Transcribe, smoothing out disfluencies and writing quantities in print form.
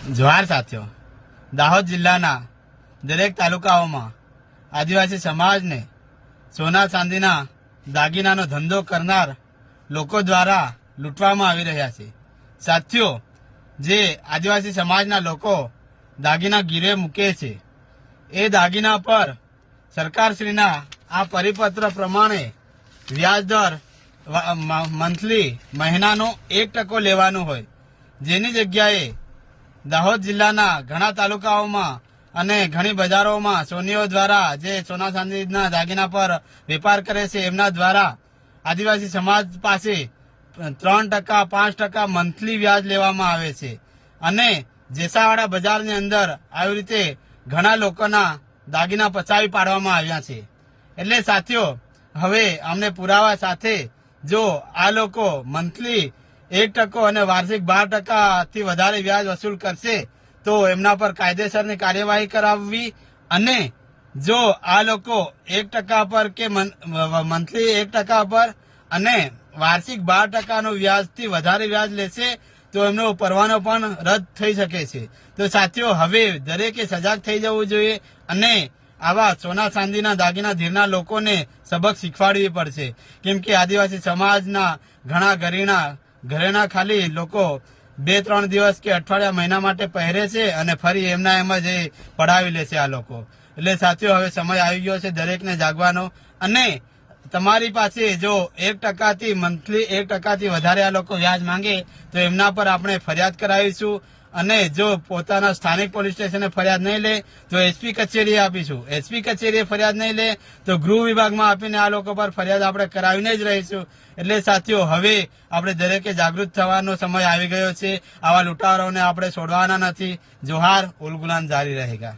જોહાર સાથીઓ, દાહોદ જિલ્લાના દરેક તાલુકાઓમાં આદિવાસી સમાજને સોના ચાંદીના દાગીનાનો ધંધો કરનાર લોકો દ્વારા લૂંટવામાં આવી રહ્યા છે। સાથીઓ, જે આદિવાસી સમાજના લોકો દાગીના ગીરે મૂકે છે, એ દાગીના પર સરકારશ્રીના આ પરિપત્ર પ્રમાણે વ્યાજદર મંથલી મહિનાનો 1% લેવાનું હોય, જેની જગ્યાએ દાહોદ જિલ્લાના ઘણા તાલુકાઓમાં અને ઘણી બજારોમાં સોનીઓ દ્વારા જે સોના ચાંદીના દાગીના પર વેપાર કરે છે, એમના દ્વારા આદિવાસી સમાજ પાસે 3%, 5% મંથલી વ્યાજ લેવામાં આવે છે અને જેસાવાડા બજારની અંદર આવી રીતે ઘણા લોકોના દાગીના પચાવી પાડવામાં આવ્યા છે। એટલે સાથીઓ, હવે અમને પુરાવા સાથે જો આ લોકો મંથલી 1% અને વાર્ષિક 12% થી વધારે વ્યાજ વસૂલ કરશે તો એમના પર કાયદેસરની કાર્યવાહી કરાવવી, અને જો આ લોકો 1% પર કે મંથલી 1% પર અને વાર્ષિક 12% વ્યાજથી વધારે વ્યાજ લેશે તો એમનો પરવાનો પણ રદ થઈ શકે છે। તો સાથીઓ, હવે દરેકે સજાગ થઈ જવું જોઈએ અને આવા સોના ચાંદીના દાગીના ધીરના લોકોને સબક શીખવાડવી પડશે, કેમ કે આદિવાસી સમાજના ઘણા ઘરેણા ખાલી લોકો 2-3 દિવસ કે અઠવાડિયા મહિના માટે પહેરે છે અને ફરી એમના એમ જ પડાવી લે છે આ લોકો। એટલે સાથીઓ, હવે સમય આવી ગયો છે દરેકને જાગવાનો, અને તમારી પાસે જો 1% થી મંથલી 1% થી વધારે આ લોકો વ્યાજ માંગે તો એમના પર આપણે ફરિયાદ કરાવીશું, અને જો પોતાના સ્થાનિક પોલીસ સ્ટેશને ફરિયાદ નહીં લે તો એસપી કચેરીએ આપીશું, એસપી કચેરીએ ફરિયાદ નહીં લે તો ગૃહ વિભાગમાં આપીને આ લોકો પર ફરિયાદ આપણે કરાવીને જ રહીશું। એટલે સાથીઓ, હવે આપણે દરેકે જાગૃત થવાનો સમય આવી ગયો છે। આવા લૂંટારોને આપણે છોડવાના નથી। જોહાર, ઉલ ગુલામ જારી રહેગા।